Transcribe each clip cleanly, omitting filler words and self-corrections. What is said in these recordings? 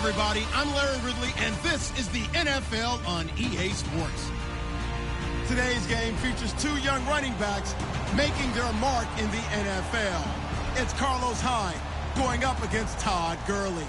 everybody. I'm Larry Ridley, and this is the NFL on EA Sports. Today's game features two young running backs making their mark in the NFL. It's Carlos Hyde going up against Todd Gurley.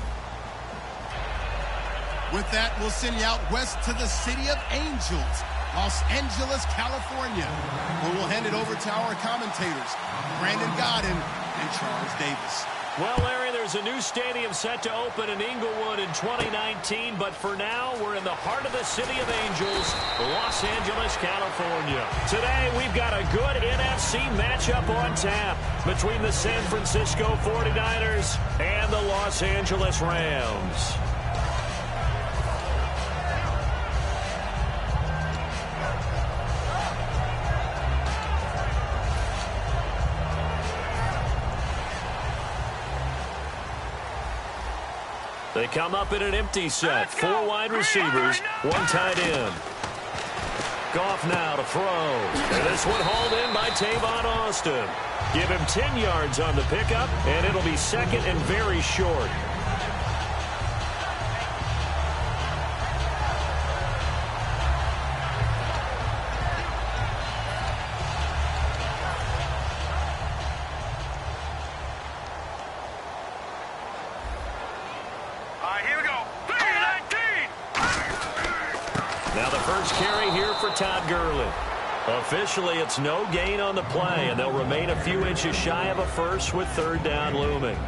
With that, we'll send you out west to the City of Angels, Los Angeles, California, where we'll hand it over to our commentators, Brandon Godden and Charles Davis. Well, Larry, there's a new stadium set to open in Inglewood in 2019, but for now, we're in the heart of the City of Angels, Los Angeles, California. Today, we've got a good NFC matchup on tap between the San Francisco 49ers and the Los Angeles Rams. They come up in an empty set. Four wide receivers, one tight end. Goff now to throw. And this one hauled in by Tavon Austin. Give him 10 yards on the pickup, and it'll be second and very short. Todd Gurley. Officially, it's no gain on the play, and they'll remain a few inches shy of a first with third down looming.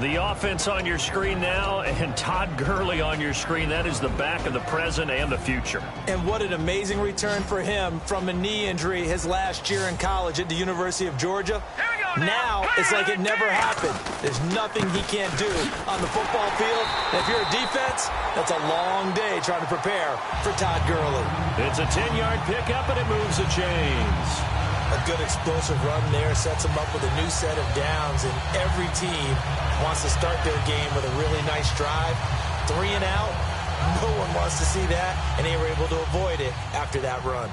The offense on your screen now, and Todd Gurley on your screen. That is the back of the present and the future. And what an amazing return for him from a knee injury his last year in college at the University of Georgia. Now it's like it never happened. There's nothing he can't do on the football field. And if you're a defense, that's a long day trying to prepare for Todd Gurley. It's a 10-yard pickup, and it moves the chains. A good explosive run there sets him up with a new set of downs, and every team wants to start their game with a really nice drive. 3 and out. No one wants to see that, and they were able to avoid it after that run.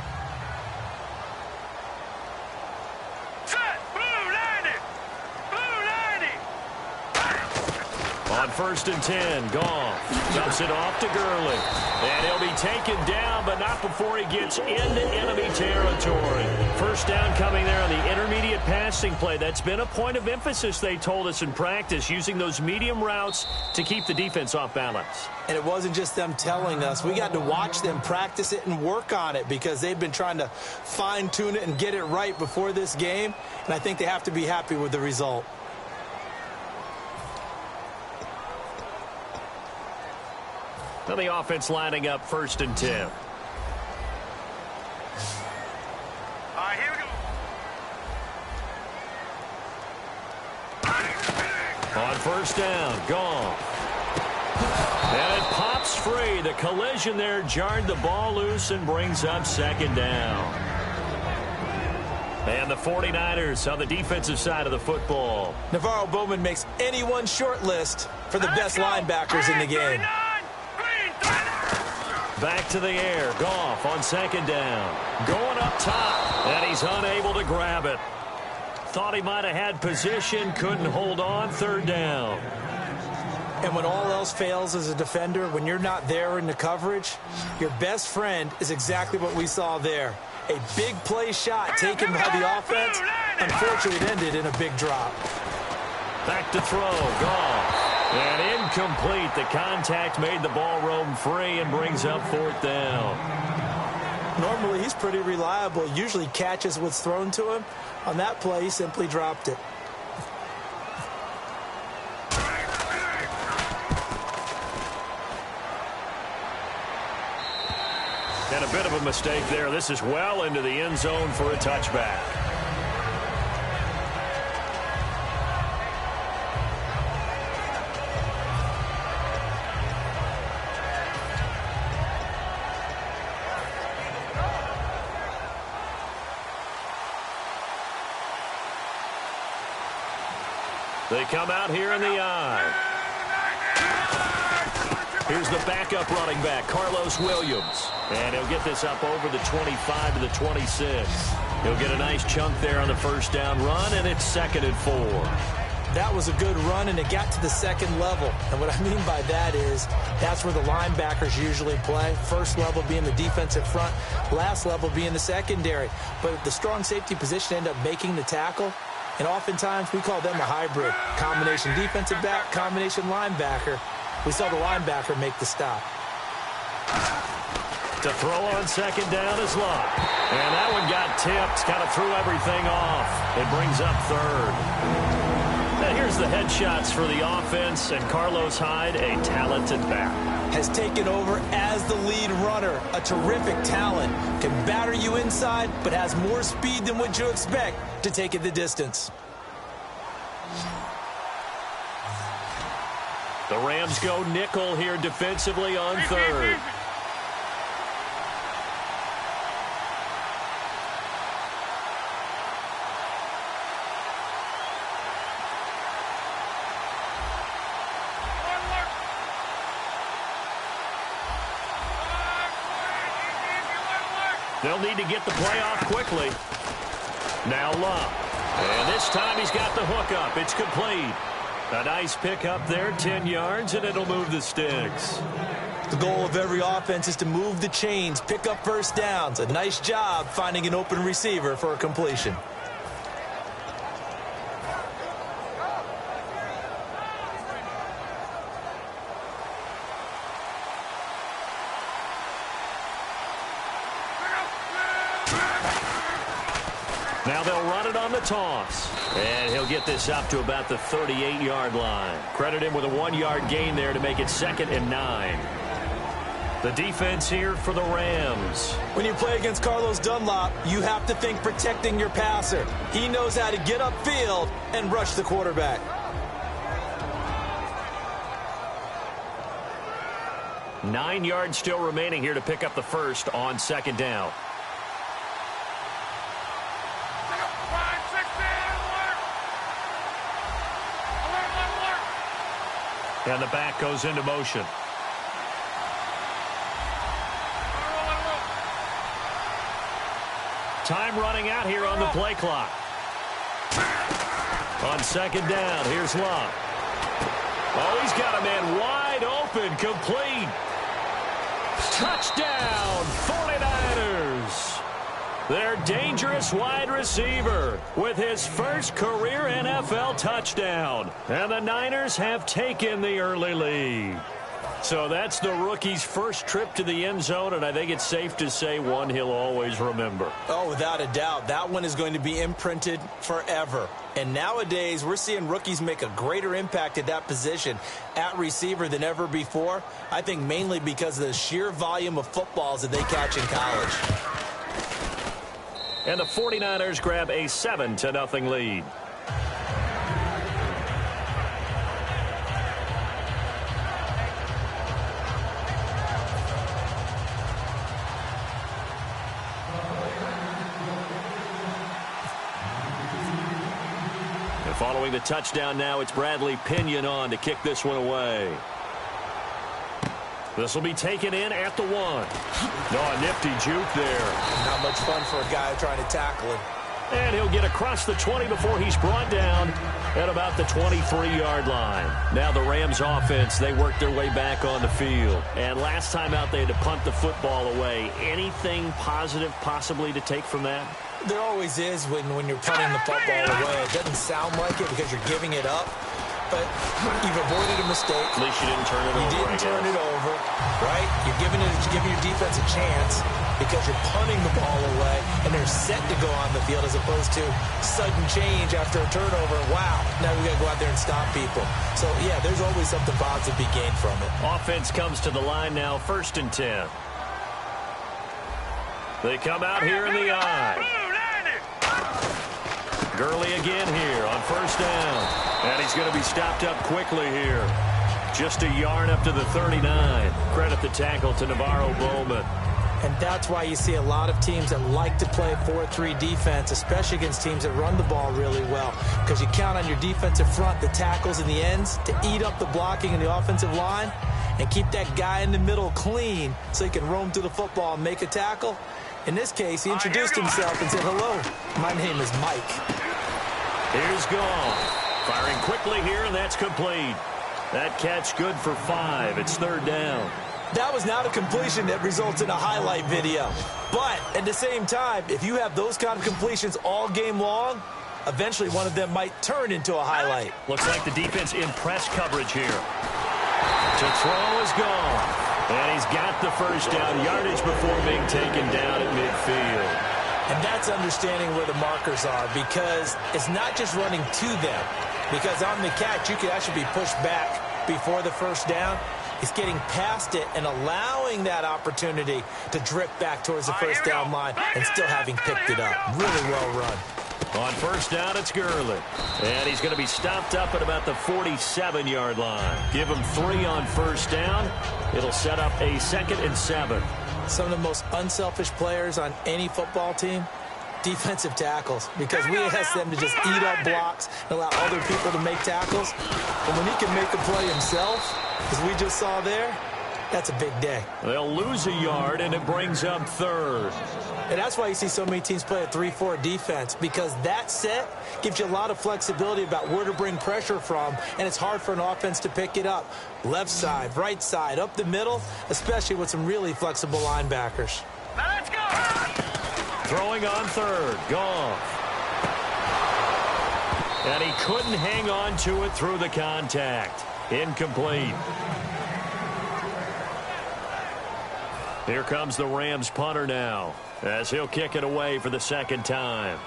On 1st and 10, Goff dumps it off to Gurley. And he'll be taken down, but not before he gets into enemy territory. First down coming there on the intermediate passing play. That's been a point of emphasis, they told us in practice, using those medium routes to keep the defense off balance. And it wasn't just them telling us. We got to watch them practice it and work on it because they've been trying to fine-tune it and get it right before this game. And I think they have to be happy with the result. Now the offense lining up 1st and 10. All right, here we go. On 1st down, Goff. And it pops free. The collision there jarred the ball loose and brings up 2nd down. And the 49ers on the defensive side of the football. Navarro Bowman makes anyone short list for the best linebackers in the game. Back to the air. Goff on 2nd down. Going up top. And he's unable to grab it. Thought he might have had position. Couldn't hold on. 3rd down. And when all else fails as a defender, when you're not there in the coverage, your best friend is exactly what we saw there. A big play shot taken by the offense. Unfortunately, it ended in a big drop. Back to throw. Goff. And incomplete. The contact made the ball roam free and brings up 4th down. Normally, he's pretty reliable. Usually catches what's thrown to him. On that play, he simply dropped it. And a bit of a mistake there. This is well into the end zone for a touchback. They come out here in the eye. Here's the backup running back, Carlos Williams. And he'll get this up over the 25 to the 26. He'll get a nice chunk there on the 1st down run, and it's 2nd and 4. that was a good run, and it got to the second level. And what I mean by that is that's where the linebackers usually play. First level being the defensive front, last level being the secondary. But the strong safety position ended up making the tackle, and oftentimes we call them a hybrid. Combination defensive back, combination linebacker. We saw the linebacker make the stop. To throw on second down is Luck. And that one got tipped, kind of threw everything off. It brings up third. Now here's the headshots for the offense, and Carlos Hyde, a talented back. Has taken over as the lead runner. A terrific talent. Can batter you inside, but has more speed than what you expect to take it the distance. The Rams go nickel here defensively on third. They'll need to get the play off quickly. Now Luck. And this time he's got the hook up. It's complete. A nice pick up there, 10 yards, and it'll move the sticks. The goal of every offense is to move the chains, pick up first downs. A nice job finding an open receiver for a completion. Now they'll run it on the toss. And he'll get this up to about the 38-yard line. Credit him with a 1-yard gain there to make it 2nd and 9. The defense here for the Rams. When you play against Carlos Dunlop, you have to think protecting your passer. He knows how to get upfield and rush the quarterback. Nine yards still remaining here to pick up the first on second down. And the back goes into motion. Time running out here on the play clock. On second down, here's Luck. Oh, he's got a man wide open, complete. Touchdown, 49ers. Their dangerous wide receiver with his first career NFL touchdown. And the Niners have taken the early lead. So that's the rookie's first trip to the end zone, and I think it's safe to say one he'll always remember. Oh, without a doubt. That one is going to be imprinted forever. And nowadays, we're seeing rookies make a greater impact at that position at receiver than ever before. I think mainly because of the sheer volume of footballs that they catch in college. And the 49ers grab a 7-0 lead. And following the touchdown now, it's Bradley Pinion on to kick this one away. This will be taken in at the 1. Oh, a nifty juke there. Not much fun for a guy trying to tackle him. And he'll get across the 20 before he's brought down at about the 23-yard line. Now the Rams offense, they work their way back on the field. And last time out, they had to punt the football away. Anything positive possibly to take from that? There always is when you're punting the football away. It doesn't sound like it because you're giving it up. But you've avoided a mistake. At least you didn't turn it over. You didn't turn it over, right? You're giving your defense a chance because you're punting the ball away, and they're set to go on the field as opposed to sudden change after a turnover. Wow, now we got to go out there and stop people. So, yeah, there's always something positive to be gained from it. Offense comes to the line now, 1st and 10. They come out here in the eye. Gurley again here on 1st down. And he's going to be stopped up quickly here. Just a yard up to the 39. Credit the tackle to Navarro Bowman. And that's why you see a lot of teams that like to play 4-3 defense, especially against teams that run the ball really well. Because you count on your defensive front, the tackles and the ends, to eat up the blocking in the offensive line and keep that guy in the middle clean so he can roam through the football and make a tackle. In this case, he introduced himself and said, "Hello, my name is Mike." Here's Gone. Firing quickly here, and that's complete. That catch good for 5. It's 3rd down. That was not a completion that results in a highlight video. But at the same time, if you have those kind of completions all game long, eventually one of them might turn into a highlight. Looks like the defense in press coverage here. To throw is gone. And he's got the first down yardage before being taken down at midfield. And that's understanding where the markers are, because it's not just running to them. Because on the catch, you could actually be pushed back before the first down. It's getting past it and allowing that opportunity to drip back towards the first down line and still having picked it up. Really well run. On first down, it's Gurley. And he's going to be stopped up at about the 47-yard line. Give him 3 on first down. It'll set up a 2nd and 7. Some of the most unselfish players on any football team, defensive tackles, because we ask them to just eat up blocks and allow other people to make tackles. But when he can make a play himself, as we just saw there, that's a big day. They'll lose a yard, and it brings up 3rd. And that's why you see so many teams play a 3-4 defense, because that set gives you a lot of flexibility about where to bring pressure from, and it's hard for an offense to pick it up. Left side, right side, up the middle, especially with some really flexible linebackers. Now let's go! Throwing on 3rd, Goff. And he couldn't hang on to it through the contact. Incomplete. Here comes the Rams punter now, as he'll kick it away for the 2nd time.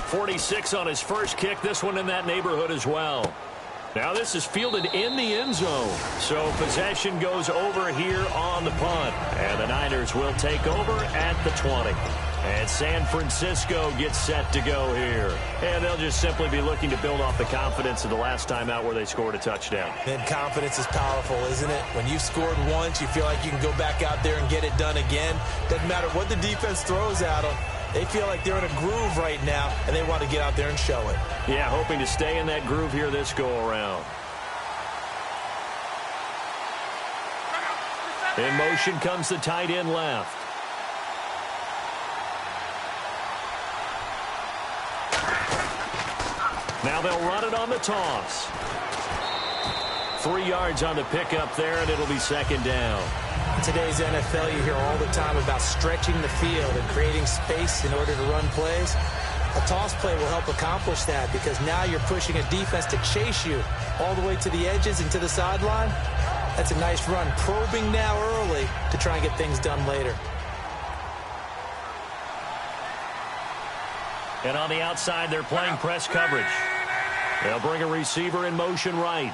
.46 on his first kick. This one in that neighborhood as well. Now this is fielded in the end zone. So possession goes over here on the punt. And the Niners will take over at the 20. And San Francisco gets set to go here. And they'll just simply be looking to build off the confidence of the last time out where they scored a touchdown. And confidence is powerful, isn't it? When you've scored once, you feel like you can go back out there and get it done again. Doesn't matter what the defense throws at them. They feel like they're in a groove right now, and they want to get out there and show it. Yeah, hoping to stay in that groove here this go-around. In motion comes the tight end left. Now they'll run it on the toss. 3 yards on the pickup there, and it'll be 2nd down. In today's NFL, you hear all the time about stretching the field and creating space in order to run plays. A toss play will help accomplish that, because now you're pushing a defense to chase you all the way to the edges and to the sideline. That's a nice run, probing now early to try and get things done later. And on the outside, they're playing press coverage. They'll bring a receiver in motion right.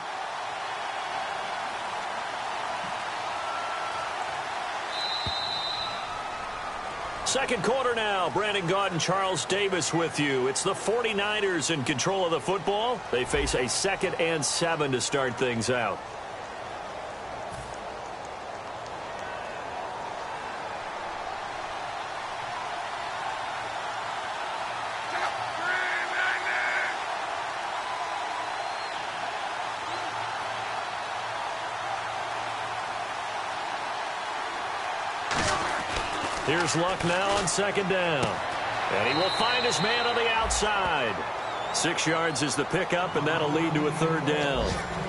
Second quarter now. Brandon Gaudin, Charles Davis with you. It's the 49ers in control of the football. They face a 2nd and 7 to start things out. Here's Luck now on 2nd down. And he will find his man on the outside. 6 yards is the pickup, and that'll lead to a 3rd down.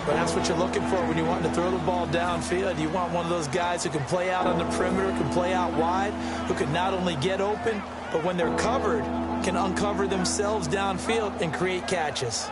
But that's what you're looking for when you want to throw the ball downfield. You want one of those guys who can play out on the perimeter, can play out wide, who can not only get open, but when they're covered, can uncover themselves downfield and create catches.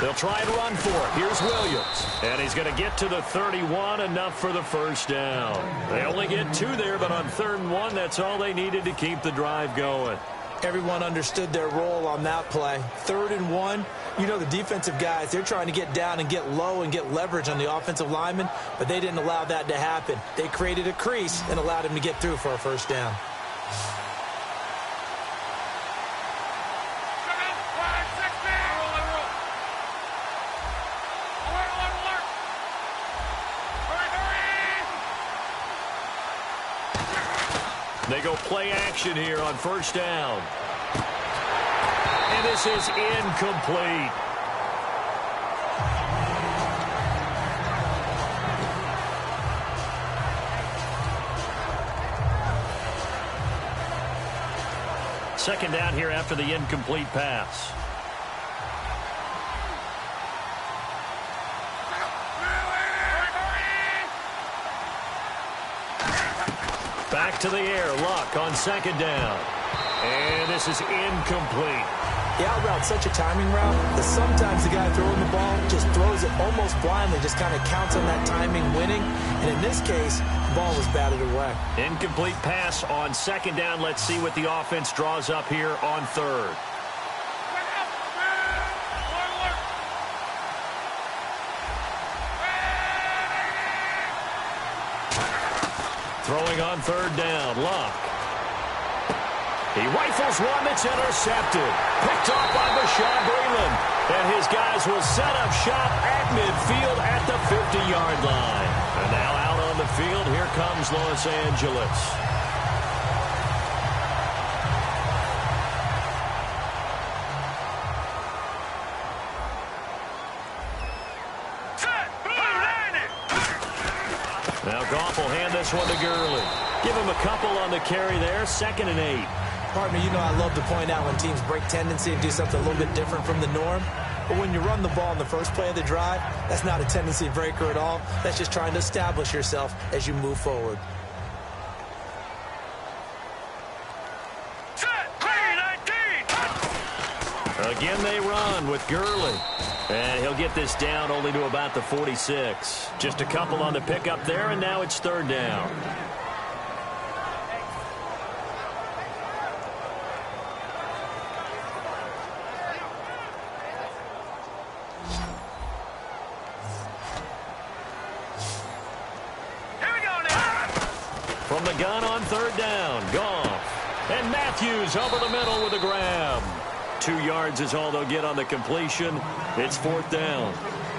They'll try and run for it. Here's Williams. And he's going to get to the 31, enough for the first down. They only get 2 there, but on 3rd and 1, that's all they needed to keep the drive going. Everyone understood their role on that play. 3rd and 1, you know the defensive guys, they're trying to get down and get low and get leverage on the offensive lineman, but they didn't allow that to happen. They created a crease and allowed him to get through for a first down. They go play action here on first down. And this is incomplete. Second down here after the incomplete pass. Back to the air. Luck on second down. And this is incomplete. The out route's such a timing route that sometimes the guy throwing the ball just throws it almost blindly, just kind of counts on that timing winning. And in this case, the ball was batted away. Incomplete pass on second down. Let's see what the offense draws up here on third. Throwing on third down, Luck. He rifles one that's intercepted. Picked off by Bashaud Breeland. And his guys will set up shop at midfield at the 50-yard line. And now out on the field, here comes Los Angeles. Now Goff will hand this one to Gurley. Give him a couple on the carry there. 2nd and 8. Partner, you know I love to point out when teams break tendency and do something a little bit different from the norm. But when you run the ball in the first play of the drive, that's not a tendency breaker at all. That's just trying to establish yourself as you move forward. Again they run with Gurley. And he'll get this down only to about the 46. Just a couple on the pickup there, and now it's third down. Here we go now. From the gun on third down, Goff. And Matthews over the middle with a grab. 2 yards is all they'll get on the completion. It's fourth down.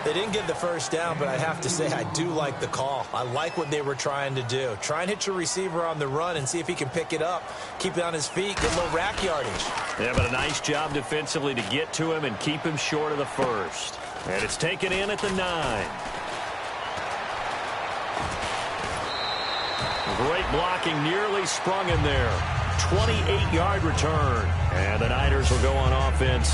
They didn't get the first down, but I have to say I do like the call. I like what they were trying to do. Try and hit your receiver on the run and see if he can pick it up. Keep it on his feet, get a little rack yardage. Yeah, but a nice job defensively to get to him and keep him short of the first. And it's taken in at the 9. Great blocking, nearly sprung him there. 28-yard return. And the Niners will go on offense.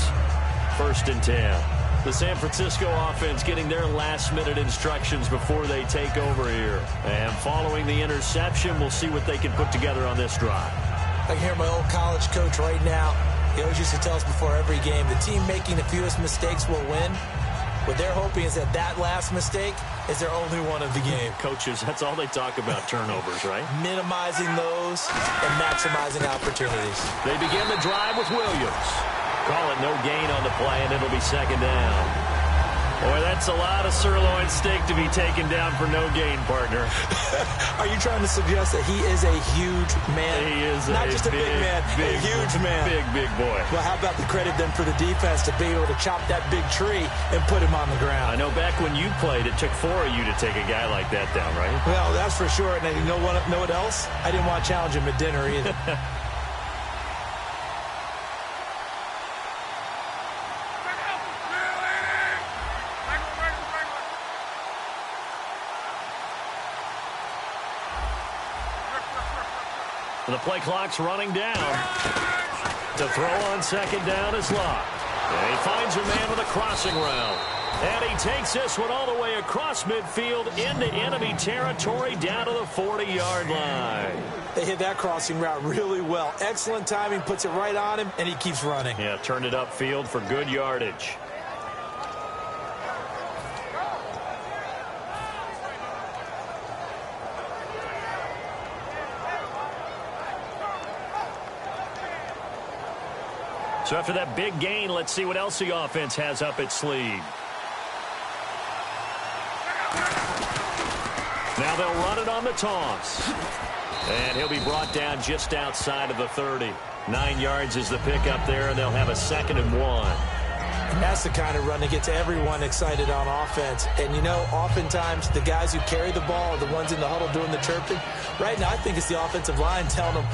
1st and 10. The San Francisco offense getting their last-minute instructions before they take over here. And following the interception, we'll see what they can put together on this drive. I can hear my old college coach right now. He always used to tell us before every game, the team making the fewest mistakes will win. What they're hoping is that that last mistake is their only one of the game. Coaches, that's all they talk about, turnovers, right? Minimizing those and maximizing opportunities. They begin the drive with Williams. Call it no gain on the play, and it'll be second down. Boy, that's a lot of sirloin steak to be taken down for no gain, partner. Are you trying to suggest that he is a huge man? He is not just a big man, a huge man. Big boy. Well, how about the credit then for the defense to be able to chop that big tree and put him on the ground? I know back when you played, it took 4 of you to take a guy like that down, right? Well, that's for sure. And you know what else? I didn't want to challenge him at dinner either. The play clock's running down. To throw on second down is Luck. And he finds a man with a crossing route. And he takes this one all the way across midfield into enemy territory down to the 40-yard line. They hit that crossing route really well. Excellent timing, puts it right on him, and he keeps running. Yeah, turned it upfield for good yardage. So after that big gain, let's see what else the offense has up its sleeve. Now they'll run it on the toss. And he'll be brought down just outside of the 30. 9 yards is the pickup there, and they'll have a 2nd and 1. And that's the kind of run that gets everyone excited on offense. And, you know, oftentimes the guys who carry the ball are the ones in the huddle doing the chirping. Right now, I think it's the offensive line telling them,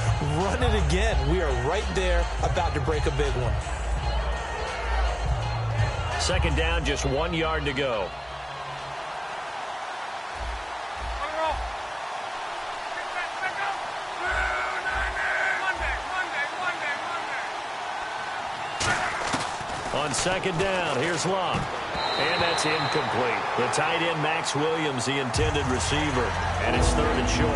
run it again. We are right there about to break a big one. 2nd down, just 1 yard to go. On second down, here's Luck. And that's incomplete. The tight end, Max Williams, the intended receiver. And it's third and short.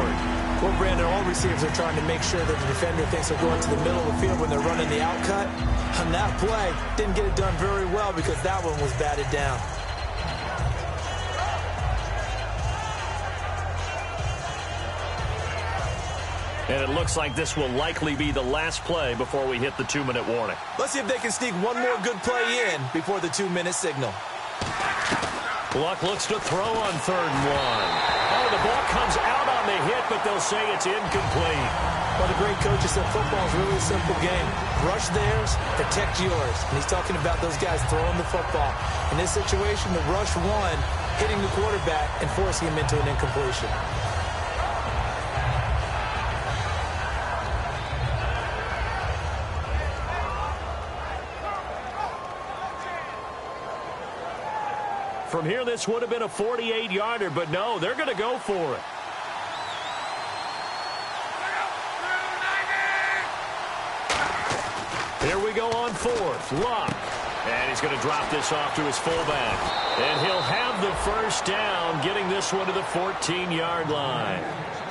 Well, Brandon, all receivers are trying to make sure that the defender thinks they're going to the middle of the field when they're running the out cut. On that play, didn't get it done very well because that one was batted down. And it looks like this will likely be the last play before we hit the 2-minute warning. Let's see if they can sneak one more good play in before the 2-minute signal. Luck looks to throw on third and 1. Oh, the ball comes out on the hit, but they'll say it's incomplete. Well, the great coaches said football is really a simple game. Rush theirs, protect yours. And he's talking about those guys throwing the football. In this situation, the rush one, hitting the quarterback and forcing him into an incompletion. From here, this would have been a 48-yarder, but no, they're going to go for it. Here we go on fourth. Luck. And he's going to drop this off to his fullback. And he'll have the first down, getting this one to the 14-yard line.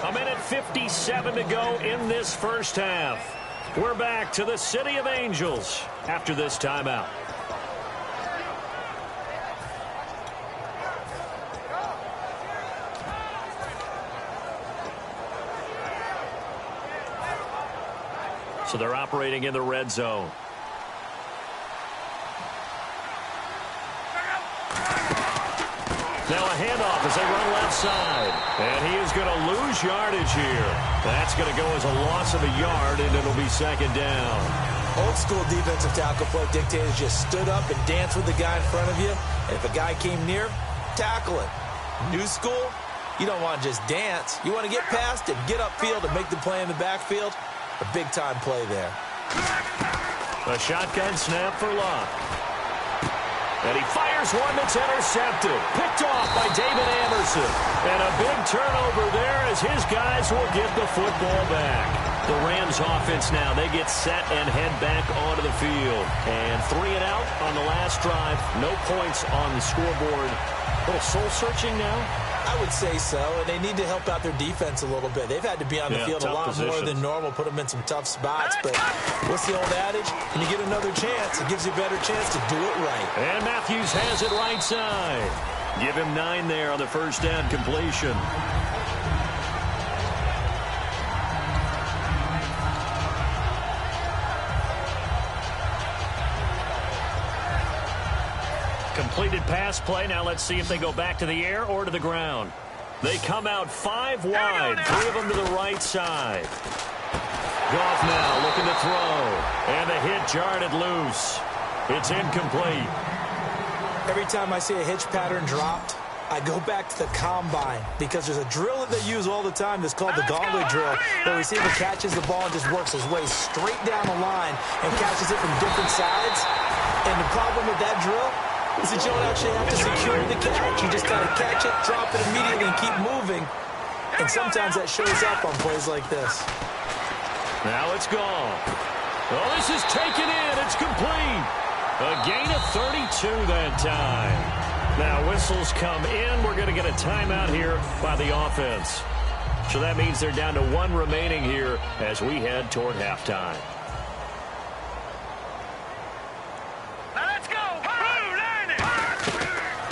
1:57 to go in this first half. We're back to the City of Angels after this timeout. So they're operating in the red zone. Now a handoff as they run left side. And he is going to lose yardage here. That's going to go as a loss of a yard, and it'll be second down. Old school defensive tackle play dictators just stood up and danced with the guy in front of you. And if a guy came near, tackle it. New school, you don't want to just dance. You want to get past it, get upfield, and make the play in the backfield. A big-time play there. A shotgun snap for Luck. And he fires one that's intercepted. Picked off by David Anderson. And a big turnover there as his guys will get the football back. The Rams offense now, they get set and head back onto the field. And 3 and out on the last drive. No points on the scoreboard. A little soul-searching now? I would say so, and they need to help out their defense a little bit. They've had to be on the field a lot more than normal, put them in some tough spots. But what's the old adage? When you get another chance, it gives you a better chance to do it right. And Matthews has it right side. Give him 9 there on the first down completion. Completed pass play. Now let's see if they go back to the air or to the ground. They come out 5 wide. 3 of them to the right side. Goff now looking to throw. And the hit jarred it loose. It's incomplete. Every time I see a hitch pattern dropped, I go back to the combine because there's a drill that they use all the time that's called the gauntlet drill. The receiver catches the ball and just works his way straight down the line and catches it from different sides. And the problem with that drill is that you don't actually have to secure the catch. You just kind of catch it, drop it immediately, and keep moving. And sometimes that shows up on plays like this. Now it's gone. Oh, this is taken in. It's complete. A gain of 32 that time. Now whistles come in. We're going to get a timeout here by the offense. So that means they're down to 1 remaining here as we head toward halftime.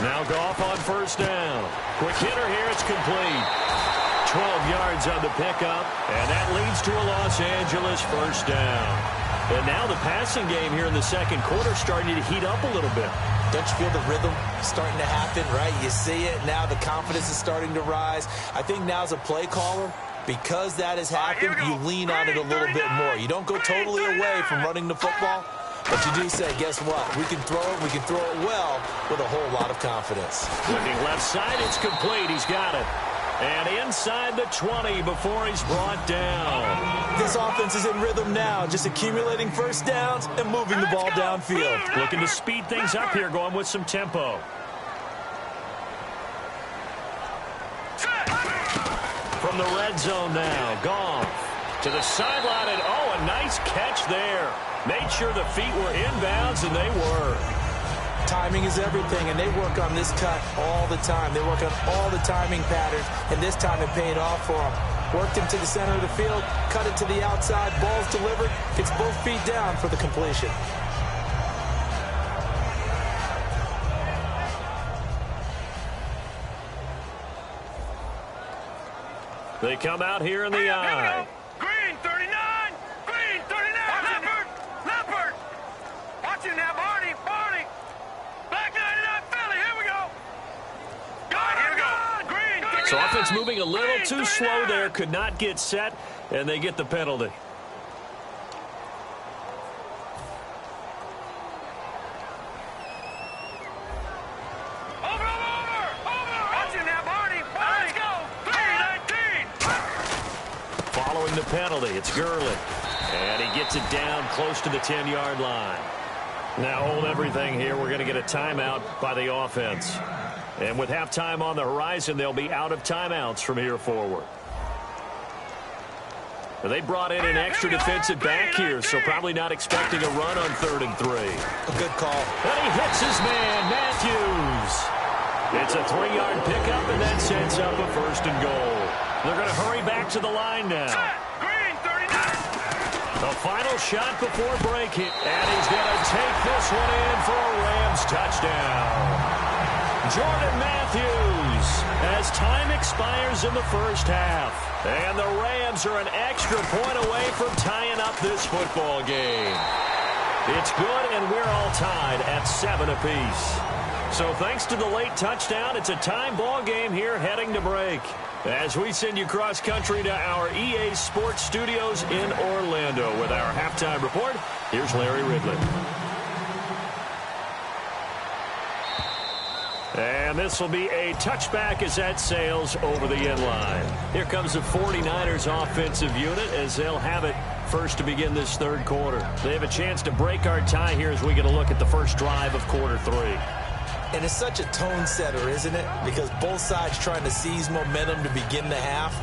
Now Goff on first down. Quick hitter here. It's complete. 12 yards on the pickup, and that leads to a Los Angeles first down. And now the passing game here in the second quarter starting to heat up a little bit. Don't you feel the rhythm starting to happen, right? You see it. Now the confidence is starting to rise. I think now as a play caller, because that has happened, you lean on it a little bit more. You don't go totally away from running the football, but you do say, guess what? We can throw it well with a whole lot of confidence. Looking left side, it's complete. He's got it. And inside the 20 before he's brought down. This offense is in rhythm now, just accumulating first downs and moving the ball downfield. Looking to speed things up here, going with some tempo. From the red zone now, Goff to the sideline, and oh, a nice catch there. Made sure the feet were inbounds, and they were. Timing is everything, and they work on this cut all the time. They work on all the timing patterns, and this time it paid off for them. Worked him to the center of the field, cut it to the outside, ball's delivered, gets both feet down for the completion. They come out here in the eye. Green 39! Green 39! Leopard! Watch him now, Barney! Black 99 Philly, here we go! Here we go! Green 39! So offense moving a little too slow there, could not get set, and they get the penalty. The penalty, it's Gurley, and he gets it down close to the 10-yard line. Now hold everything here. We're going to get a timeout by the offense, and with halftime on the horizon, they'll be out of timeouts from here forward. Now, they brought in an extra defensive back here, so probably not expecting a run on 3rd and 3. A good call. And he hits his man, Matthews. It's a 3-yard pickup, and that sets up a 1st and goal. They're going to hurry back to the line now. The final shot before breaking, and he's going to take this one in for a Rams touchdown. Jordan Matthews, as time expires in the first half. And the Rams are an extra point away from tying up this football game. It's good, and we're all tied at 7 apiece. So thanks to the late touchdown, it's a time ball game here heading to break. As we send you cross-country to our EA Sports Studios in Orlando with our halftime report, here's Larry Ridley. And this will be a touchback as that sails over the end line. Here comes the 49ers offensive unit as they'll have it first to begin this 3rd quarter. They have a chance to break our tie here as we get a look at the first drive of quarter 3. And it's such a tone setter, isn't it? Because both sides trying to seize momentum to begin the half.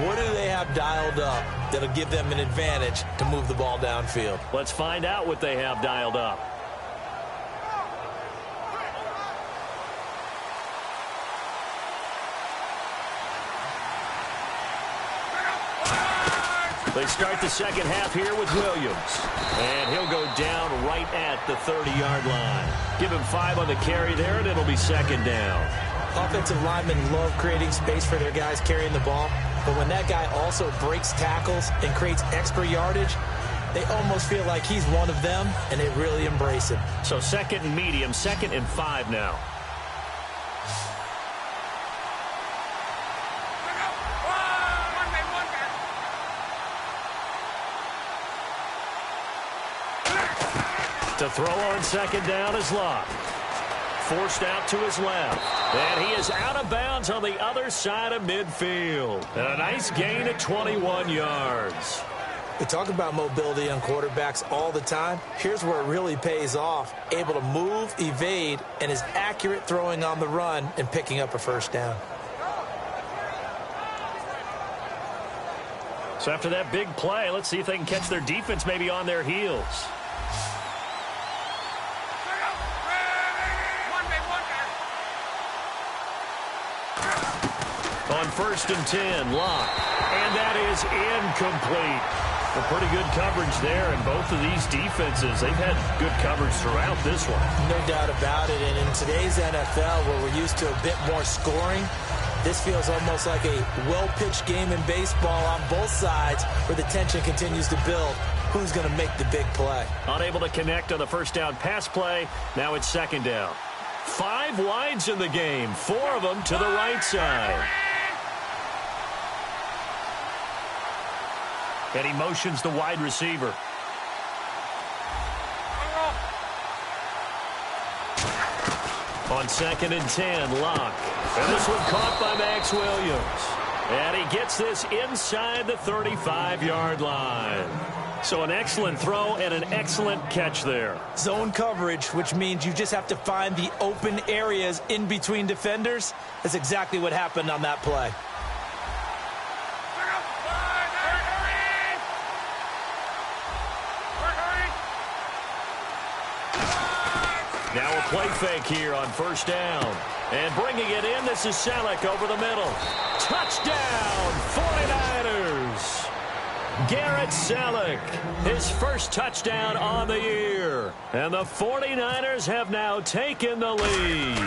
What do they have dialed up that'll give them an advantage to move the ball downfield? Let's find out what they have dialed up. They start the second half here with Williams. And he'll go down right at the 30-yard line. Give him 5 on the carry there, and it'll be 2nd down. Offensive linemen love creating space for their guys carrying the ball. But when that guy also breaks tackles and creates extra yardage, they almost feel like he's one of them, and they really embrace him. So 2nd and medium, 2nd and 5 now. To throw on 2nd down is Locke. Forced out to his left. And he is out of bounds on the other side of midfield. And a nice gain at 21 yards. We talk about mobility on quarterbacks all the time. Here's where it really pays off. Able to move, evade, and is accurate throwing on the run and picking up a 1st down. So after that big play, let's see if they can catch their defense maybe on their heels. On 1st and 10, Locke. And that is incomplete. A pretty good coverage there, and both of these defenses, they've had good coverage throughout this one. No doubt about it, and in today's NFL, where we're used to a bit more scoring, this feels almost like a well-pitched game in baseball on both sides, where the tension continues to build. Who's going to make the big play? Unable to connect on the 1st down pass play. Now it's 2nd down. 5 wides in the game, 4 of them to the right side. And he motions the wide receiver. On 2nd and 10, Locke. And this one caught by Max Williams. And he gets this inside the 35-yard line. So an excellent throw and an excellent catch there. Zone coverage, which means you just have to find the open areas in between defenders. That's exactly what happened on that play. Now a play fake here on first down. And bringing it in, this is Selleck over the middle. Touchdown, 49ers. Garrett Selleck, his first touchdown on the year. And the 49ers have now taken the lead.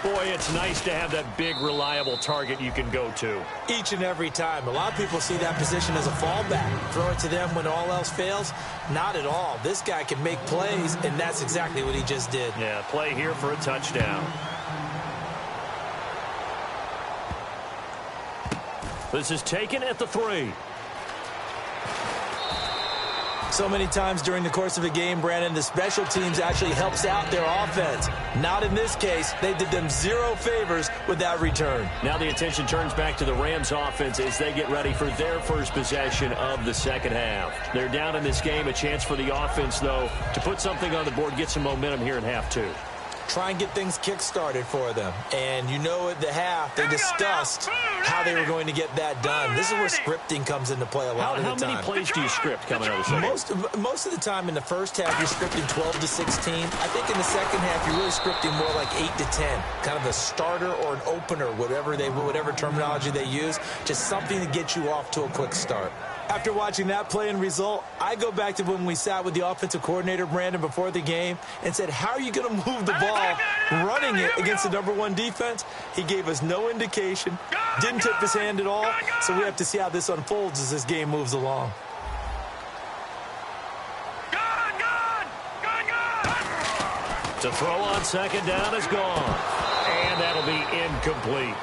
Boy, it's nice to have that big, reliable target you can go to. Each and every time. A lot of people see that position as a fallback. Throw it to them when all else fails. Not at all. This guy can make plays, and that's exactly what he just did. Yeah, play here for a touchdown. This is taken at the 3. So many times during the course of a game, Brandon, the special teams actually helps out their offense. Not in this case. They did them zero favors with that return. Now the attention turns back to the Rams offense as they get ready for their first possession of the second half. They're down in this game. A chance for the offense, though, to put something on the board, get some momentum here in half 2. Try and get things kick-started for them. And you know at the half, they discussed how they were going to get that done. This is where scripting comes into play a lot of the time. How many plays do you script coming out of the second? Most of the time in the first half, you're scripting 12 to 16. I think in the second half, you're really scripting more like 8 to 10. Kind of a starter or an opener, whatever terminology they use. Just something to get you off to a quick start. After watching that play and result, I go back to when we sat with the offensive coordinator, Brandon, before the game and said, how are you going to move the ball running it against the #1 defense? He gave us no indication, didn't tip his hand at all, so we have to see how this unfolds as this game moves along. To throw on second down is gone, and that'll be incomplete.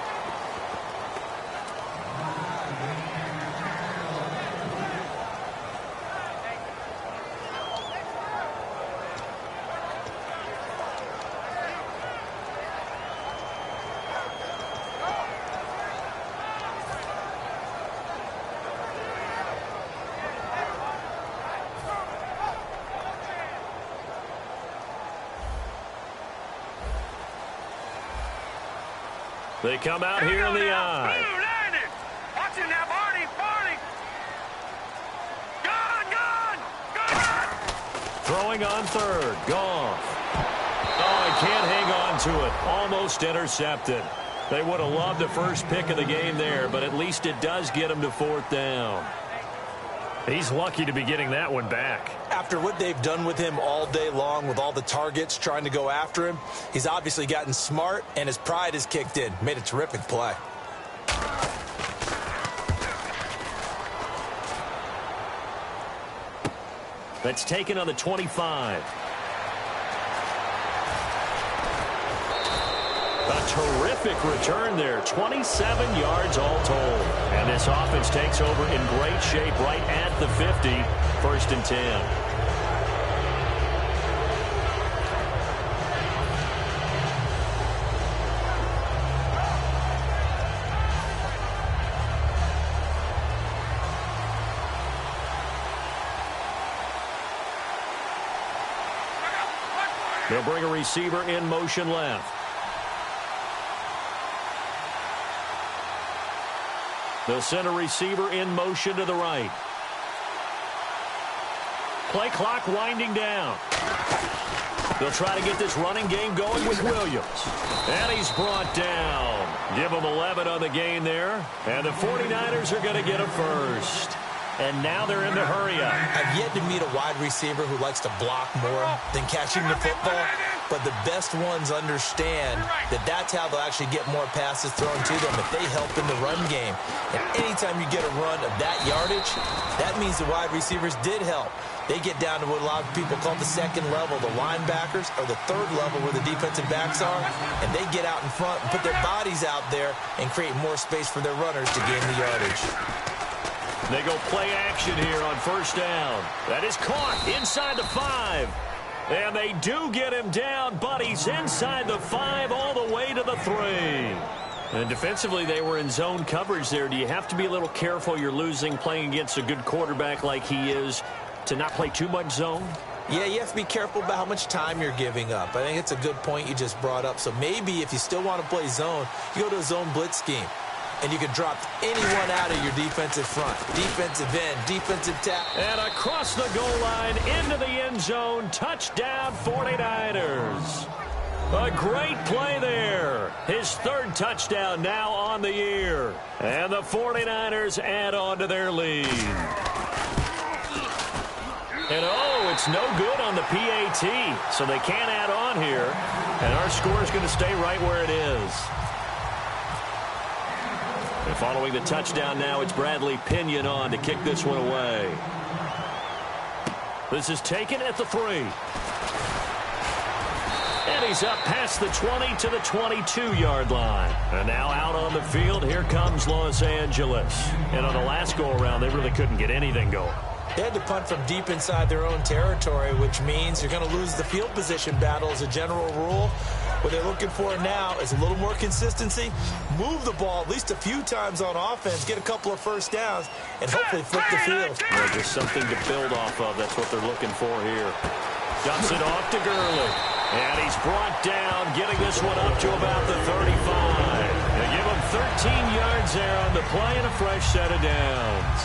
They come out here in the eye. Watch him now, Barney. Gone. Throwing on third. Gone. Oh, he can't hang on to it. Almost intercepted. They would have loved the first pick of the game there, but at least it does get him to 4th down. He's lucky to be getting that one back. After what they've done with him all day long with all the targets trying to go after him, he's obviously gotten smart and his pride has kicked in. Made a terrific play. That's taken on the 25. A terrific return there. 27 yards all told. And this offense takes over in great shape right at the 50. 1st and 10. They'll bring a receiver in motion left. They'll send a receiver in motion to the right. Play clock winding down. They'll try to get this running game going with Williams. And he's brought down. Give him 11 on the gain there. And the 49ers are going to get a first. And now they're in the hurry-up. I've yet to meet a wide receiver who likes to block more than catching the football. But the best ones understand that that's how they'll actually get more passes thrown to them if they help in the run game. And anytime you get a run of that yardage, that means the wide receivers did help. They get down to what a lot of people call the 2nd level, the linebackers, or the 3rd level where the defensive backs are, and they get out in front and put their bodies out there and create more space for their runners to gain the yardage. They go play action here on 1st down. That is caught inside the 5. And they do get him down, but he's inside the 5 all the way to the 3. And defensively, they were in zone coverage there. Do you have to be a little careful? You're losing playing against a good quarterback like he is to not play too much zone? Yeah, you have to be careful about how much time you're giving up. I think it's a good point you just brought up. So maybe if you still want to play zone, you go to a zone blitz scheme. and you can drop anyone out of your defensive front. Defensive end, defensive tackle. And across the goal line, into the end zone, touchdown 49ers. A great play there. His third touchdown now on the year. And the 49ers add on to their lead. And it's no good on the PAT, so they can't add on here. And our score is going to stay right where it is. And following the touchdown now, it's Bradley Pinion on to kick this one away. This is taken at the 3. And he's up past the 20 to the 22-yard line. And now out on the field, here comes Los Angeles. And on the last go-around, they really couldn't get anything going. They had to punt from deep inside their own territory, which means you're going to lose the field position battle as a general rule. What they're looking for now is a little more consistency, move the ball at least a few times on offense, get a couple of first downs, and hopefully flip the field. Yeah, just something to build off of. That's what they're looking for here. Dumps it off to Gurley. And he's brought down, getting this one up to about the 35. They give him 13 yards there on the play and a fresh set of downs.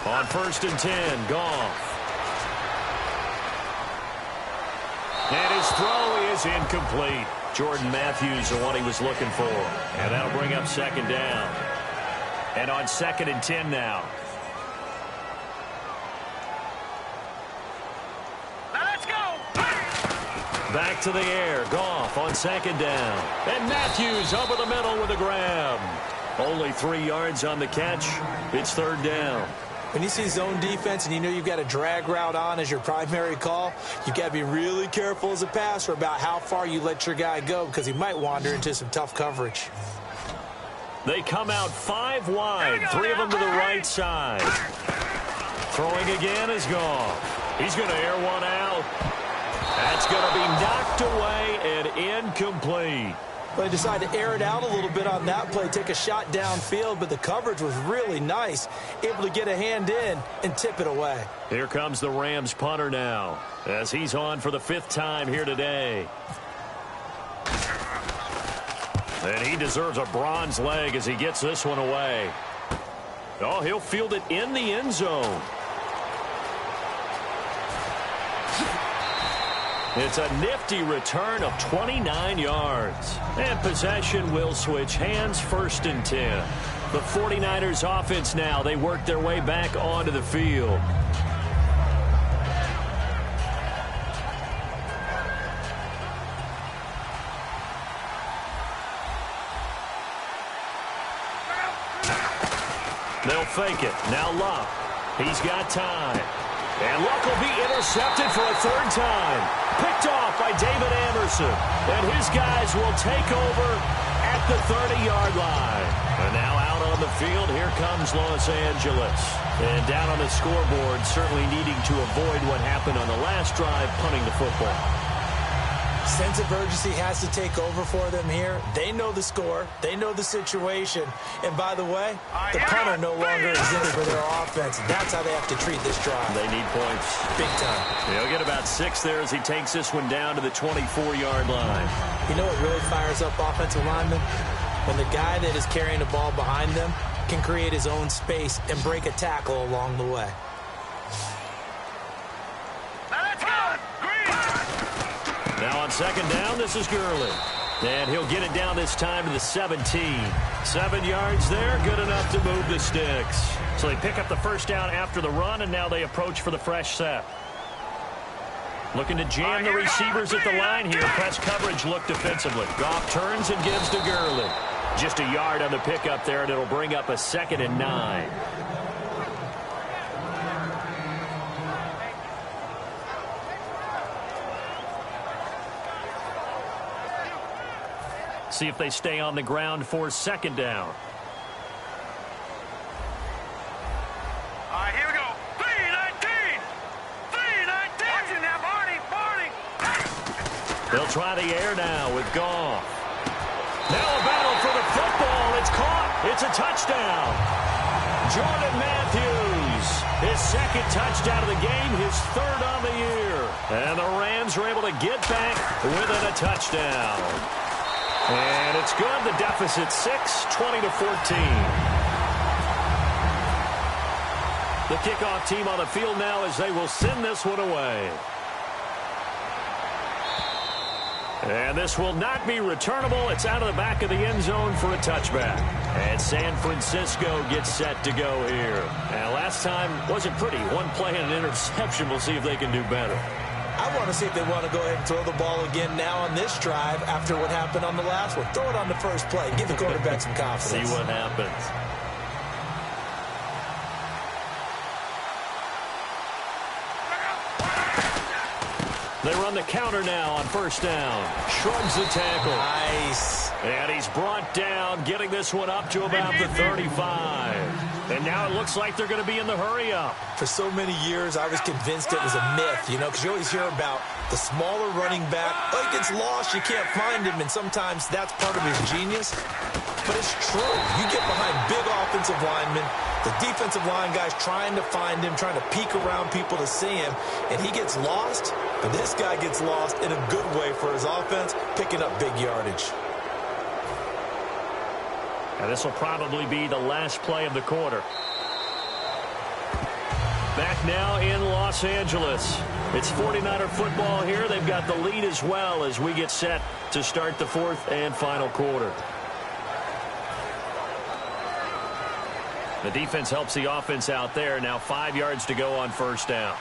On 1st and 10, Goff. And his throw is incomplete. Jordan Matthews, the one he was looking for. And that'll bring up 2nd down. And on 2nd and 10 now. Now let's go. Back to the air. Goff on 2nd down. And Matthews over the middle with a grab. Only 3 yards on the catch. It's 3rd down. When you see zone defense and you know you've got a drag route on as your primary call, you've got to be really careful as a passer about how far you let your guy go because he might wander into some tough coverage. They come out 5 wide, 3 of them to the right side. Throwing again is Goff. He's going to air one out. That's going to be knocked away and incomplete. They decided to air it out a little bit on that play, take a shot downfield, but the coverage was really nice, able to get a hand in and tip it away. Here comes the Rams punter now, as he's on for the 5th time here today. And he deserves a bronze leg as he gets this one away. Oh, he'll field it in the end zone. It's a nifty return of 29 yards. And possession will switch hands, 1st and 10. The 49ers offense now, they work their way back onto the field. They'll fake it. Now Luck. He's got time. And Luck will be intercepted for a 3rd time. Picked off by David Anderson. And his guys will take over at the 30-yard line. And now out on the field, here comes Los Angeles. And down on the scoreboard, certainly needing to avoid what happened on the last drive, punting the football. Sense of urgency has to take over for them here. They know the score. They know the situation. And by the way, the punter no longer exists for their offense. That's how they have to treat this drive. They need points. Big time. He'll get about 6 there as he takes this one down to the 24-yard line. You know what really fires up offensive linemen? When the guy that is carrying the ball behind them can create his own space and break a tackle along the way. Now on 2nd down, this is Gurley. And he'll get it down this time to the 17. 7 yards there, good enough to move the sticks. So they pick up the 1st down after the run, and now they approach for the fresh set. Looking to jam the receivers at the line here. Press coverage look defensively. Goff turns and gives to Gurley. Just a yard on the pickup there, and it'll bring up a 2nd and 9. See if they stay on the ground for 2nd down. All right, here we go. 3-19. 3-19. Watching that, Barney. They'll try the air now with Goff. Now a battle for the football. It's caught. It's a touchdown. Jordan Matthews His second touchdown of the game, his third on the year. And the Rams are able to get back within a touchdown. And it's good. The deficit 6, 20-14. The kickoff team on the field now as they will send this one away. And this will not be returnable. It's out of the back of the end zone for a touchback. And San Francisco gets set to go here. And last time wasn't pretty. One play and an interception. We'll see if they can do better. I want to see if they want to go ahead and throw the ball again now on this drive after what happened on the last one. Throw it on the first play. Give the quarterback some confidence. See what happens. They run the counter now on first down. Shrugs the tackle. Nice. And he's brought down, getting this one up to about the 35. And now it looks like they're going to be in the hurry-up. For so many years, I was convinced it was a myth, you know, because you always hear about the smaller running back. Oh, he gets lost, you can't find him, and sometimes that's part of his genius. But it's true. You get behind big offensive linemen, the defensive line guys trying to find him, trying to peek around people to see him, and he gets lost. But this guy gets lost in a good way for his offense, picking up big yardage. And this will probably be the last play of the quarter. Back now in Los Angeles. It's 49er football here. They've got the lead as well as we get set to start the fourth and final quarter. The defense helps the offense out there. Now 5 yards to go on first down.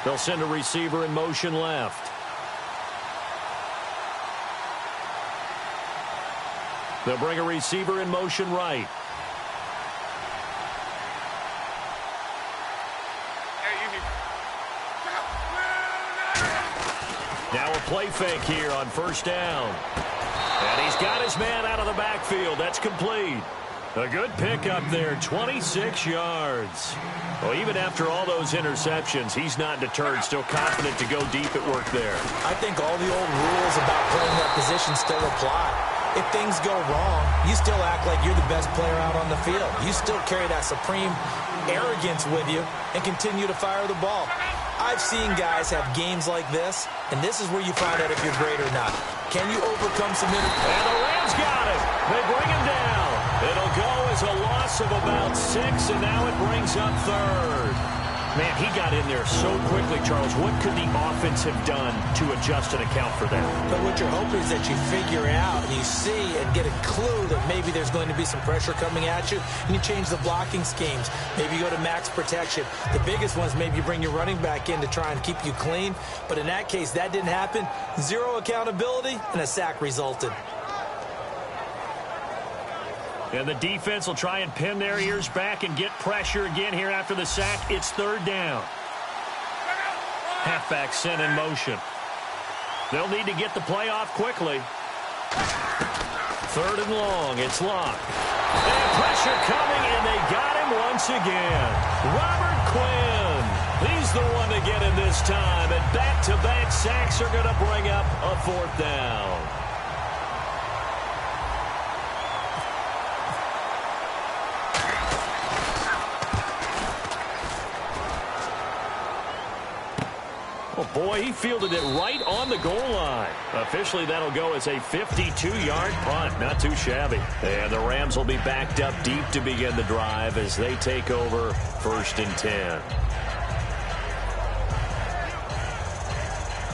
They'll send a receiver in motion left. They'll bring a receiver in motion right. Now a play fake here on first down. And he's got his man out of the backfield. That's complete. A good pickup there, 26 yards. Well, even after all those interceptions, he's not deterred, still confident to go deep at work there. I think all the old rules about playing that position still apply. If things go wrong, you still act like you're the best player out on the field. You still carry that supreme arrogance with you and continue to fire the ball. I've seen guys have games like this, and this is where you find out if you're great or not. Can you overcome some interference? And the Rams got it. They bring him down. It'll go as a loss of about 6, and now it brings up third. Man, he got in there so quickly, Charles. What could the offense have done to adjust and account for that? But what you're hoping is that you figure out and you see and get a clue that maybe there's going to be some pressure coming at you, and you change the blocking schemes. Maybe you go to max protection. The biggest one is maybe you bring your running back in to try and keep you clean. But in that case, that didn't happen. Zero accountability, and a sack resulted. And the defense will try and pin their ears back and get pressure again here after the sack. It's third down. Halfback sent in motion. They'll need to get the play off quickly. Third and long. It's locked. And pressure coming, and they got him once again. Robert Quinn. He's the one to get him this time. And back-to-back sacks are going to bring up a fourth down. Oh, boy, he fielded it right on the goal line. Officially, that'll go as a 52-yard punt. Not too shabby. And the Rams will be backed up deep to begin the drive as they take over first and 10.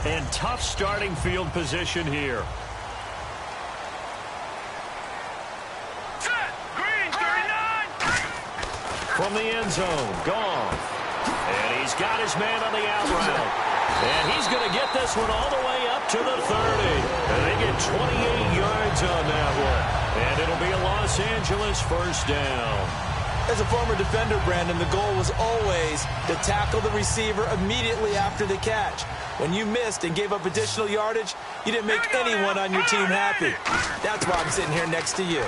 And tough starting field position here. Green, 39. From the end zone, Goff. And he's got his man on the out route. And he's going to get this one all the way up to the 30. And they get 28 yards on that one. And it'll be a Los Angeles first down. As a former defender, Brandon, the goal was always to tackle the receiver immediately after the catch. When you missed and gave up additional yardage, you didn't make anyone on your team happy. That's why I'm sitting here next to you.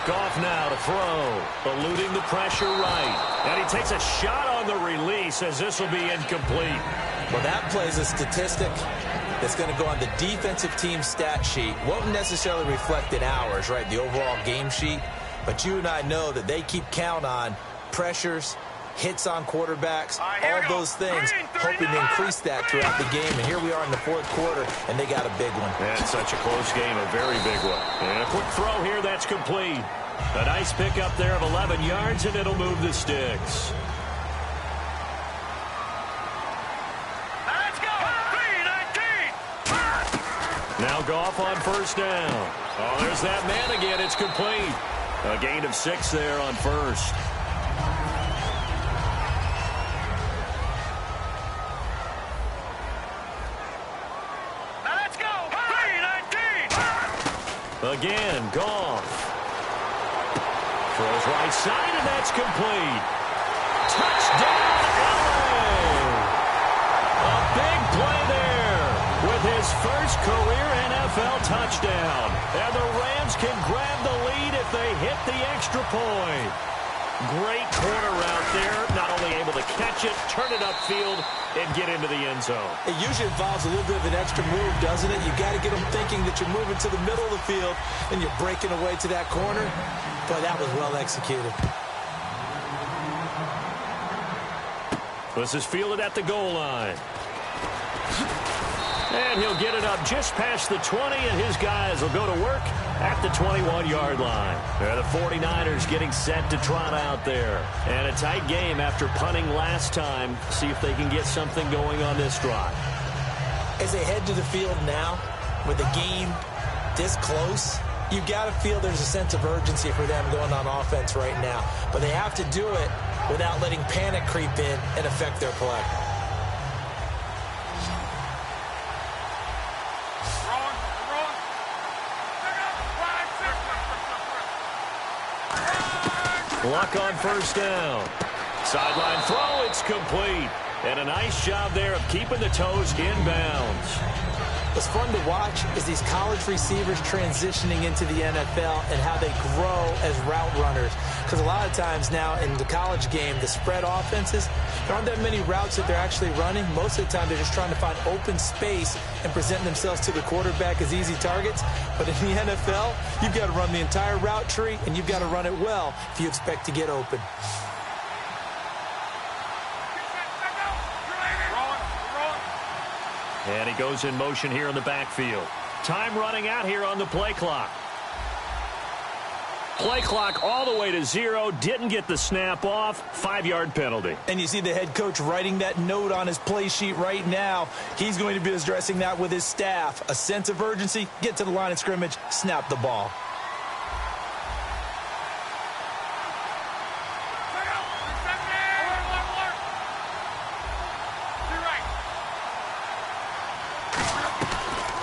Goff now to throw, eluding the pressure right. And he takes a shot on the release as this will be incomplete. Well, that play's a statistic. that's going to go on the defensive team stat sheet. Won't necessarily reflect in ours, right, the overall game sheet. But you and I know that they keep count on pressures, hits on quarterbacks, all those things, hoping to increase that throughout the game. And here we are in the fourth quarter, and they got a big one. That's such a close game, a very big one. And a quick throw here, that's complete. A nice pickup there of 11 yards, and it'll move the sticks. Let's go! 3-19! Now Goff on first down. Oh, there's that man again. It's complete. A gain of 6 there on first. Let's go! 3-19! Again, Goff. Throws right side, and that's complete. Touchdown, LA! A big play there with his first career NFL touchdown. And the Rams can grab the lead if they hit the extra point. Great corner route there. Not only able to catch it, turn it upfield, and get into the end zone. It usually involves a little bit of an extra move, doesn't it? You got to get them thinking that you're moving to the middle of the field and you're breaking away to that corner. But that was well executed. This is fielded at the goal line. And he'll get it up just past the 20, and his guys will go to work at the 21-yard line. The 49ers getting set to trot out there. And a tight game after punting last time. See if they can get something going on this drive. As they head to the field now, with the game this close, you got to feel there's a sense of urgency for them going on offense right now. But they have to do it without letting panic creep in and affect their play. Luck on first down. Sideline throw, it's complete. And a nice job there of keeping the toes inbounds. What's fun to watch is these college receivers transitioning into the NFL and how they grow as route runners. Because a lot of times now in the college game, the spread offenses, there aren't that many routes that they're actually running. Most of the time, they're just trying to find open space and present themselves to the quarterback as easy targets. But in the NFL, you've got to run the entire route tree, and you've got to run it well if you expect to get open. And he goes in motion here in the backfield. Time running out here on the play clock. Play clock all the way to 0. Didn't get the snap off. 5-yard penalty. And you see the head coach writing that note on his play sheet right now. He's going to be addressing that with his staff. A sense of urgency, get to the line of scrimmage, snap the ball.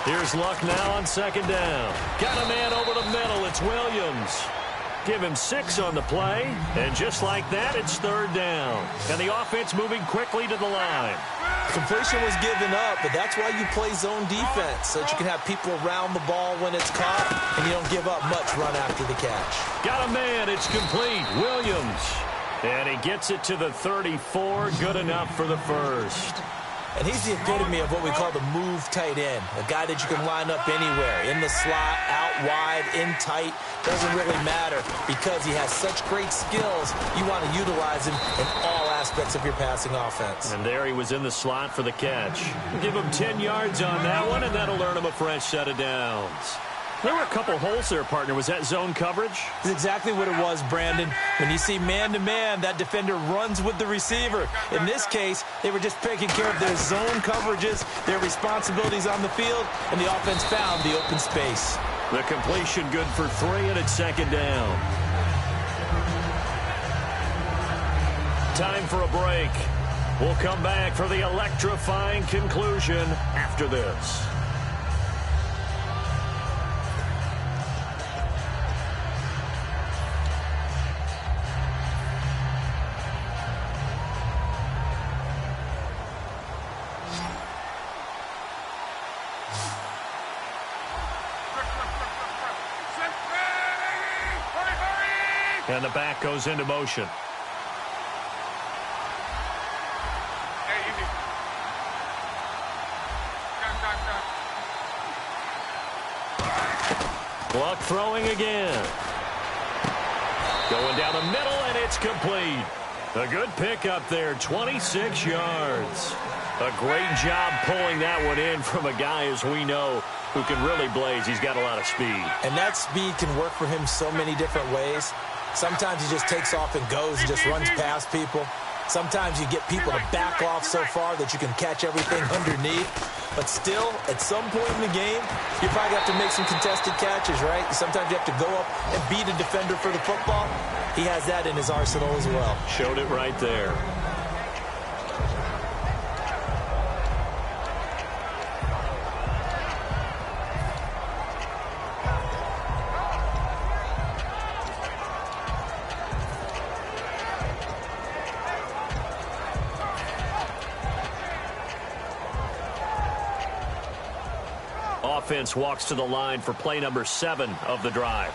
Here's Luck now on second down. Got a man over the middle. It's Williams. Give him 6 on the play. And just like that, it's third down. And the offense moving quickly to the line. Completion was given up, but that's why you play zone defense, so that you can have people around the ball when it's caught, and you don't give up much run after the catch. Got a man. It's complete. Williams. And he gets it to the 34. Good enough for the first. And he's the epitome of what we call the move tight end, a guy that you can line up anywhere, in the slot, out wide, in tight. Doesn't really matter because he has such great skills. You want to utilize him in all aspects of your passing offense. And there he was in the slot for the catch. Give him 10 yards on that one, and that'll earn him a fresh set of downs. There were a couple holes there, partner. Was that zone coverage? That's exactly what it was, Brandon. When you see man-to-man, that defender runs with the receiver. In this case, they were just taking care of their zone coverages, their responsibilities on the field, and the offense found the open space. The completion good for 3, and it's second down. Time for a break. We'll come back for the electrifying conclusion after this. And the back goes into motion. Hey, easy. Got. Luck throwing again. Going down the middle, and it's complete. A good pickup there, 26 yards. A great job pulling that one in from a guy, as we know, who can really blaze. He's got a lot of speed. And that speed can work for him so many different ways. Sometimes he just takes off and goes and just runs past people. Sometimes you get people to back off so far that you can catch everything underneath. But still, at some point in the game, you probably have to make some contested catches, right? Sometimes you have to go up and beat a defender for the football. He has that in his arsenal as well. Showed it right there. Offense walks to the line for play number 7 of the drive.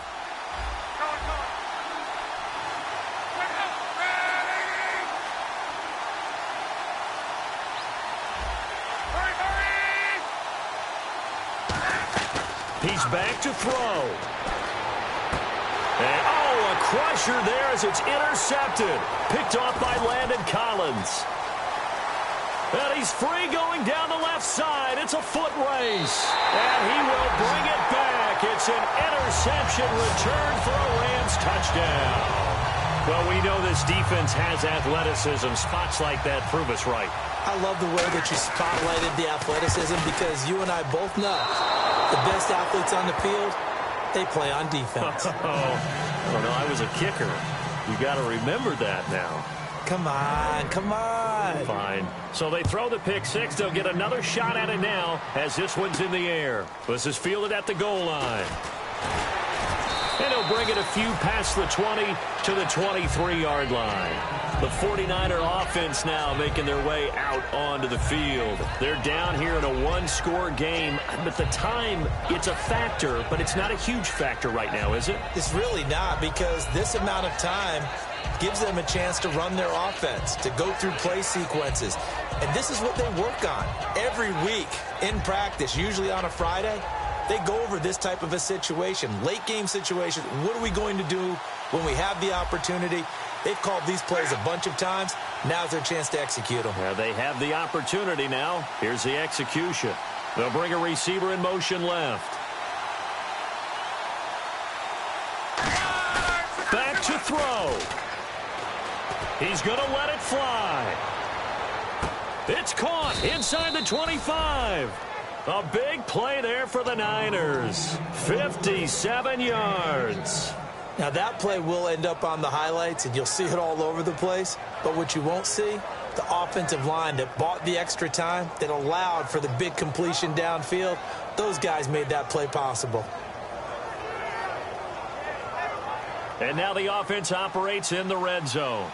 He's back to throw. And, a crusher there as it's intercepted. Picked off by Landon Collins. And he's free going down the left side. It's a foot race. And he will bring it back. It's an interception return for a Rams touchdown. Well, we know this defense has athleticism. Spots like that prove us right. I love the way that you spotlighted the athleticism because you and I both know the best athletes on the field, they play on defense. I don't know. I was a kicker. You got to remember that now. Come on, come on. Fine. So they throw the pick six. They'll get another shot at it now as this one's in the air. This is fielded at the goal line. And he'll bring it a few past the 20 to the 23-yard line. The 49er offense now making their way out onto the field. They're down here in a one-score game. But the time, it's a factor, but it's not a huge factor right now, is it? It's really not, because this amount of time gives them a chance to run their offense, to go through play sequences. And this is what they work on every week in practice, usually on a Friday. They go over this type of a situation, late game situation. What are we going to do when we have the opportunity? They've called these plays a bunch of times. Now's their chance to execute them. Yeah, they have the opportunity now. Here's the execution. They'll bring a receiver in motion left. Back to throw. He's going to let it fly. It's caught inside the 25. A big play there for the Niners. 57 yards. Now, that play will end up on the highlights, and you'll see it all over the place. But what you won't see, the offensive line that bought the extra time, that allowed for the big completion downfield, those guys made that play possible. And now the offense operates in the red zone.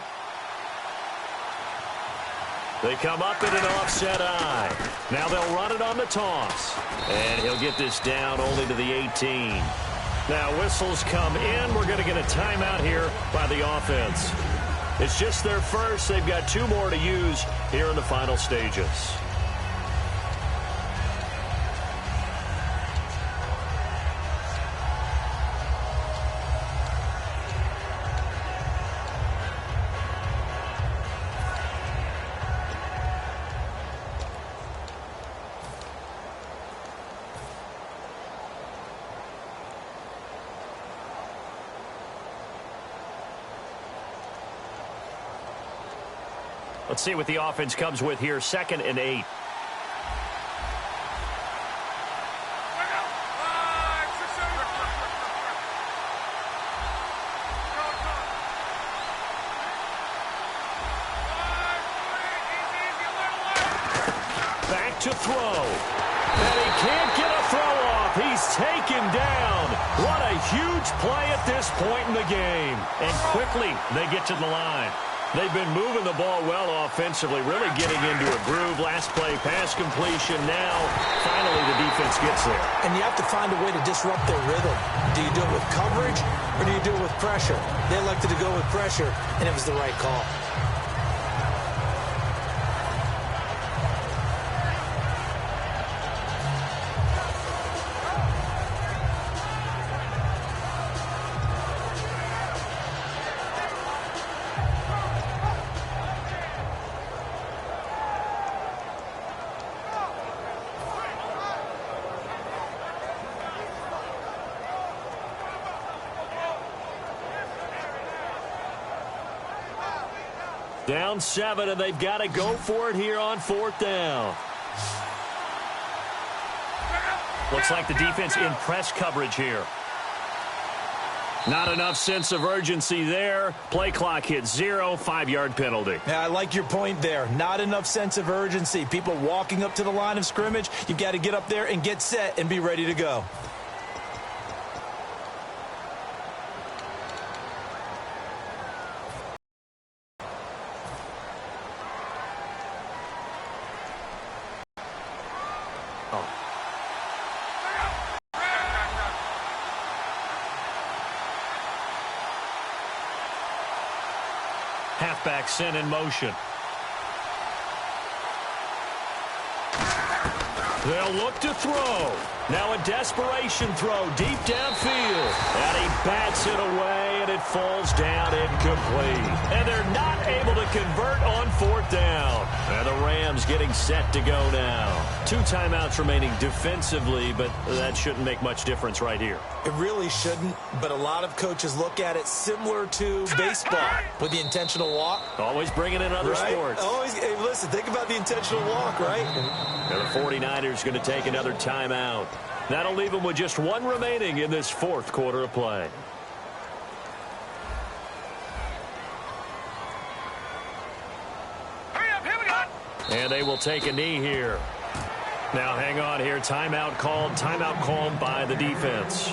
They come up in an offset eye. Now they'll run it on the toss. And he'll get this down only to the 18. Now whistles come in. We're going to get a timeout here by the offense. It's just their first. They've got 2 more to use here in the final stages. Let's see what the offense comes with here. 2nd and 8. Back to throw. And he can't get a throw off. He's taken down. What a huge play at this point in the game. And quickly they get to the line. They've been moving the ball well offensively, really getting into a groove. Last play, pass completion. Now, finally, the defense gets there. And you have to find a way to disrupt their rhythm. Do you do it with coverage, or do you do it with pressure? They elected to go with pressure, and it was the right call. Down 7, and they've got to go for it here on 4th down. Looks like the defense in press coverage here. Not enough sense of urgency there. Play clock hits 0, 5-yard penalty. Yeah, I like your point there. Not enough sense of urgency. People walking up to the line of scrimmage, you've got to get up there and get set and be ready to go. Halfback sent in motion. They'll look to throw. Now a desperation throw deep downfield. And he bats it away, and it falls down incomplete. And they're not able to convert on 4th down. And the Rams getting set to go now. 2 timeouts remaining defensively, but that shouldn't make much difference right here. It really shouldn't, but a lot of coaches look at it similar to baseball with the intentional walk. Always bringing in other sports. Always, hey, listen, think about the intentional walk, right? And the 49ers going to take another timeout. That'll leave them with just 1 remaining in this 4th quarter of play. Hurry up, here we go. And they will take a knee here. Now hang on here. Timeout called by the defense.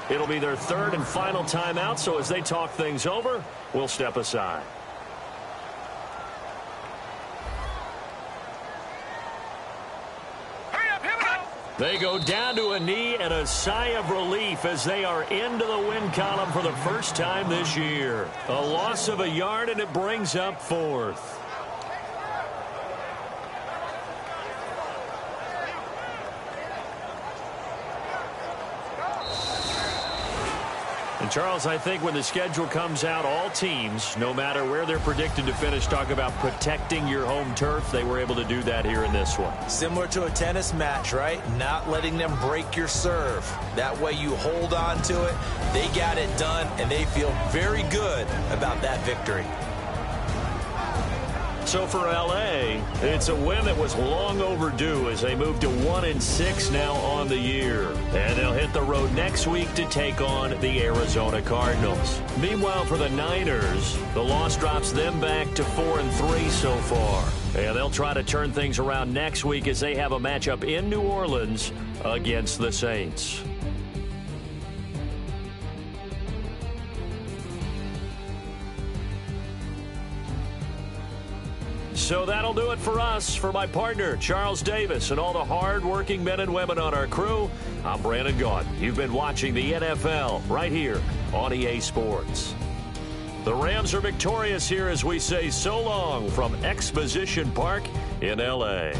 It'll be their 3rd and final timeout, so as they talk things over, we'll step aside. They go down to a knee and a sigh of relief as they are into the win column for the first time this year. A loss of a yard, and it brings up 4th. And Charles, I think when the schedule comes out, all teams, no matter where they're predicted to finish, talk about protecting your home turf. They were able to do that here in this one. Similar to a tennis match, right? Not letting them break your serve. That way you hold on to it. They got it done, and they feel very good about that victory. So for L.A., it's a win that was long overdue as they move to 1-6 now on the year. And they'll hit the road next week to take on the Arizona Cardinals. Meanwhile, for the Niners, the loss drops them back to 4-3 so far. And they'll try to turn things around next week as they have a matchup in New Orleans against the Saints. So that'll do it for us. For my partner, Charles Davis, and all the hard-working men and women on our crew, I'm Brandon Gaudin. You've been watching the NFL right here on EA Sports. The Rams are victorious here as we say so long from Exposition Park in L.A.